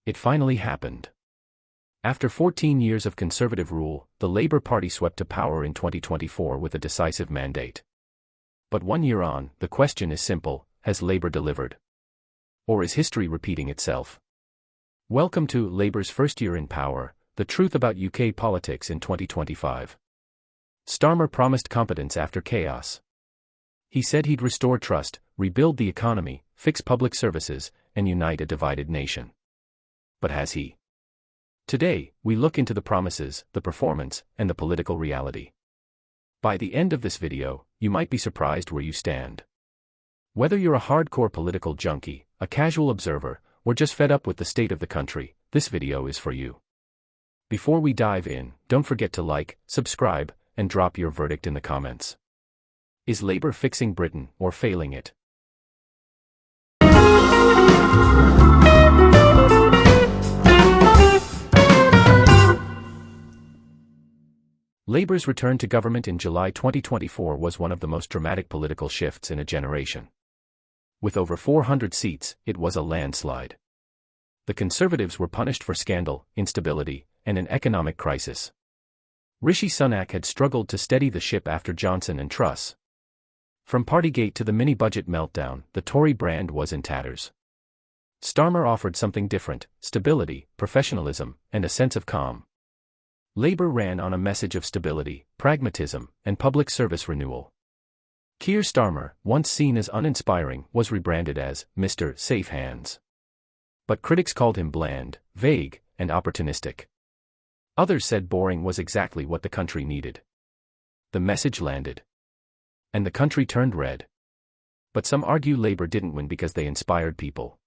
It finally happened. After 14 years of Conservative rule, the Labour Party swept to power in 2024 with a decisive mandate. But 1 year on, the question is simple: has Labour delivered? Or is history repeating itself? Welcome to Labour's first year in power, the truth about UK politics in 2025. Starmer promised competence after chaos. He said he'd restore trust, rebuild the economy, fix public services, and unite a divided nation. But has he? Today, we look into the promises, the performance, and the political reality. By the end of this video, you might be surprised where you stand. Whether you're a hardcore political junkie, a casual observer, or just fed up with the state of the country, this video is for you. Before we dive in, don't forget to like, subscribe, and drop your verdict in the comments. Is Labour fixing Britain or failing it? Labour's return to government in July 2024 was one of the most dramatic political shifts in a generation. With over 400 seats, it was a landslide. The Conservatives were punished for scandal, instability, and an economic crisis. Rishi Sunak had struggled to steady the ship after Johnson and Truss. From Partygate to the mini-budget meltdown, the Tory brand was in tatters. Starmer offered something different: stability, professionalism, and a sense of calm. Labour ran on a message of stability, pragmatism, and public service renewal. Keir Starmer, once seen as uninspiring, was rebranded as Mr. Safe Hands. But critics called him bland, vague, and opportunistic. Others said boring was exactly what the country needed. The message landed. And the country turned red. But some argue Labour didn't win because they inspired people.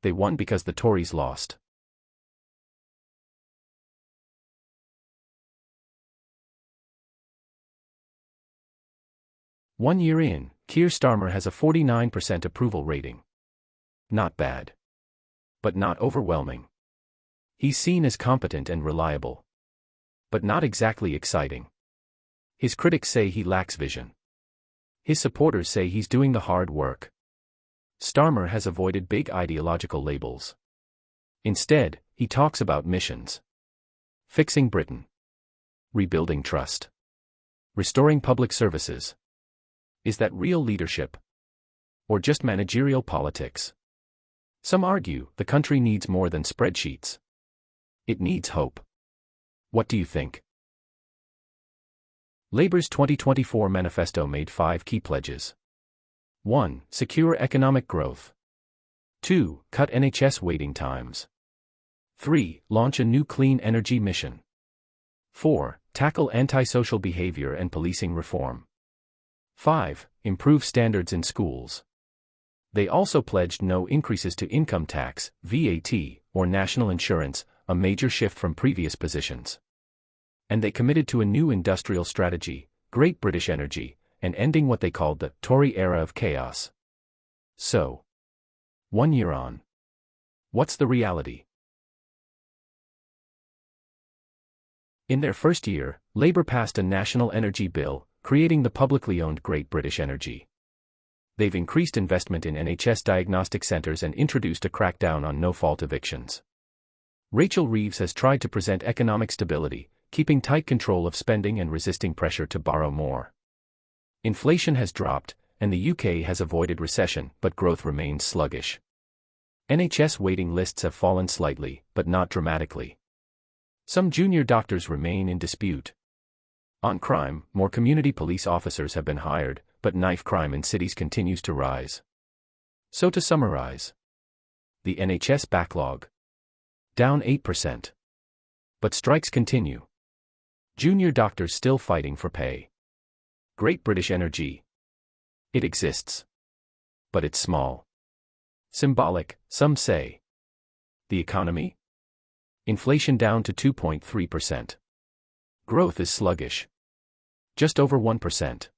They won because the Tories lost. One year in, Keir Starmer has a 49% approval rating. Not bad. But not overwhelming. He's seen as competent and reliable. But not exactly exciting. His critics say he lacks vision. His supporters say he's doing the hard work. Starmer has avoided big ideological labels. Instead, he talks about missions. Fixing Britain. Rebuilding trust. Restoring public services. Is that real leadership? Or just managerial politics? Some argue the country needs more than spreadsheets. It needs hope. What do you think? Labour's 2024 manifesto made 5 key pledges. 1. Secure economic growth. 2. Cut NHS waiting times. 3. Launch a new clean energy mission. 4. Tackle antisocial behaviour and policing reform. 5. Improve standards in schools. They also pledged no increases to income tax, VAT, or national insurance, a major shift from previous positions. And they committed to a new industrial strategy, Great British Energy, and ending what they called the Tory era of chaos. So, 1 year on. What's the reality? In their first year, Labour passed a national energy bill, creating the publicly owned Great British Energy. They've increased investment in NHS diagnostic centres and introduced a crackdown on no-fault evictions. Rachel Reeves has tried to present economic stability, keeping tight control of spending and resisting pressure to borrow more. Inflation has dropped, and the UK has avoided recession, but growth remains sluggish. NHS waiting lists have fallen slightly, but not dramatically. Some junior doctors remain in dispute. On crime, more community police officers have been hired, but knife crime in cities continues to rise. So to summarize, the NHS backlog. Down 8%. But strikes continue. Junior doctors still fighting for pay. Great British Energy. It exists. But it's small. Symbolic, some say. The economy? Inflation down to 2.3%. Growth is sluggish. Just over 1%.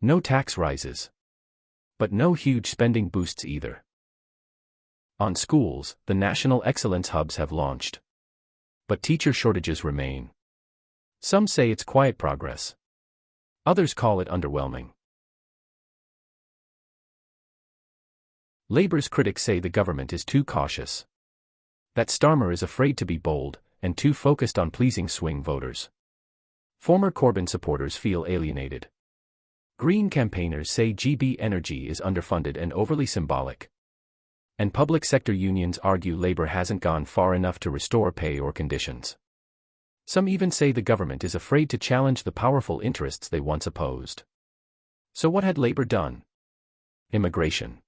No tax rises. But no huge spending boosts either. On schools, the national excellence hubs have launched. But teacher shortages remain. Some say it's quiet progress. Others call it underwhelming. Labour's critics say the government is too cautious. That Starmer is afraid to be bold, and too focused on pleasing swing voters. Former Corbyn supporters feel alienated. Green campaigners say GB Energy is underfunded and overly symbolic. And public sector unions argue Labour hasn't gone far enough to restore pay or conditions. Some even say the government is afraid to challenge the powerful interests they once opposed. So what had Labour done? Immigration.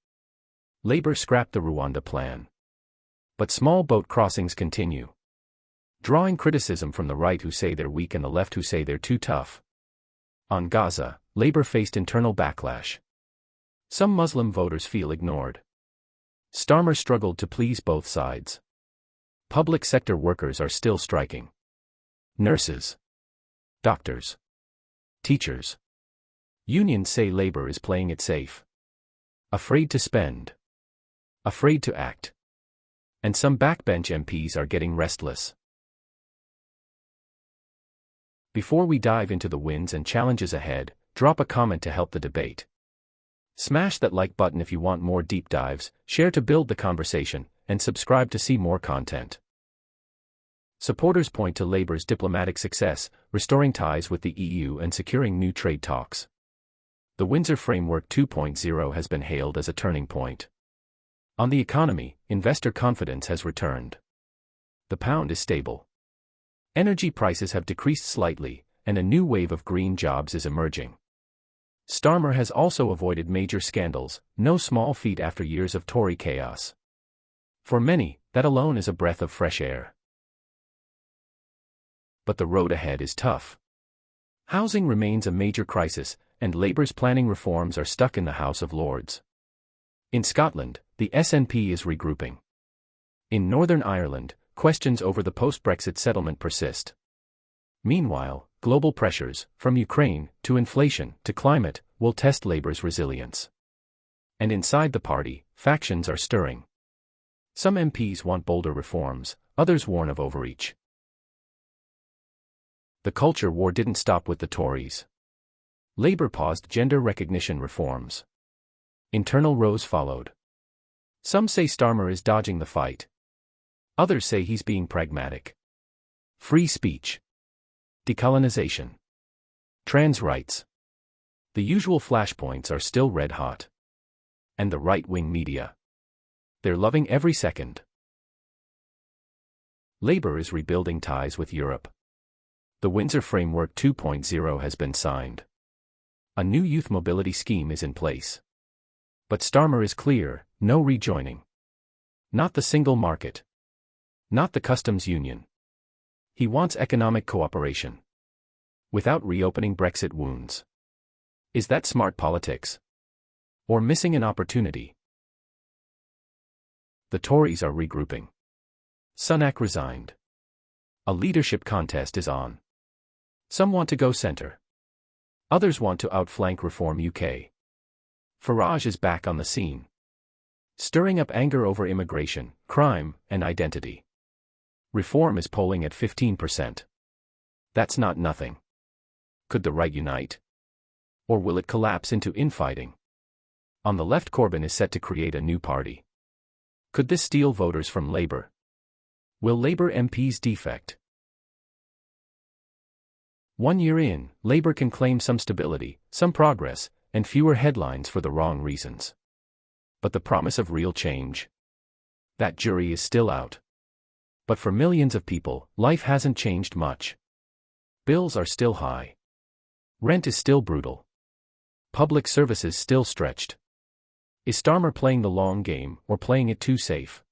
Labour scrapped the Rwanda plan. But small boat crossings continue. Drawing criticism from the right who say they're weak and the left who say they're too tough. On Gaza, Labour faced internal backlash. Some Muslim voters feel ignored. Starmer struggled to please both sides. Public sector workers are still striking. Nurses. Doctors. Teachers. Unions say Labour is playing it safe. Afraid to spend. Afraid to act. And some backbench MPs are getting restless. Before we dive into the wins and challenges ahead, drop a comment to help the debate. Smash that like button if you want more deep dives, share to build the conversation, and subscribe to see more content. Supporters point to Labour's diplomatic success, restoring ties with the EU and securing new trade talks. The Windsor Framework 2.0 has been hailed as a turning point. On the economy, investor confidence has returned. The pound is stable. Energy prices have decreased slightly, and a new wave of green jobs is emerging. Starmer has also avoided major scandals, no small feat after years of Tory chaos. For many, that alone is a breath of fresh air. But the road ahead is tough. Housing remains a major crisis, and Labour's planning reforms are stuck in the House of Lords. In Scotland, the SNP is regrouping. In Northern Ireland, questions over the post-Brexit settlement persist. Meanwhile, global pressures, from Ukraine, to inflation, to climate, will test Labour's resilience. And inside the party, factions are stirring. Some MPs want bolder reforms, others warn of overreach. The culture war didn't stop with the Tories. Labour paused gender recognition reforms. Internal rows followed. Some say Starmer is dodging the fight. Others say he's being pragmatic. Free speech. Decolonization. Trans rights. The usual flashpoints are still red hot. And the right-wing media. They're loving every second. Labour is rebuilding ties with Europe. The Windsor Framework 2.0 has been signed. A new youth mobility scheme is in place. But Starmer is clear, no rejoining. Not the single market. Not the customs union. He wants economic cooperation. Without reopening Brexit wounds. Is that smart politics? Or missing an opportunity? The Tories are regrouping. Sunak resigned. A leadership contest is on. Some want to go centre. Others want to outflank Reform UK. Farage is back on the scene. Stirring up anger over immigration, crime, and identity. Reform is polling at 15%. That's not nothing. Could the right unite? Or will it collapse into infighting? On the left, Corbyn is set to create a new party. Could this steal voters from Labour? Will Labour MPs defect? 1 year in, Labour can claim some stability, some progress, and fewer headlines for the wrong reasons. But the promise of real change? That jury is still out. But for millions of people, life hasn't changed much. Bills are still high. Rent is still brutal. Public services still stretched. Is Starmer playing the long game, or playing it too safe?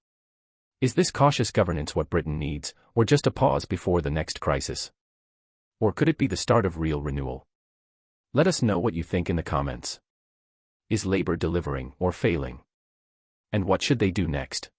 Is this cautious governance what Britain needs, or just a pause before the next crisis? Or could it be the start of real renewal? Let us know what you think in the comments. Is Labour delivering or failing? And what should they do next?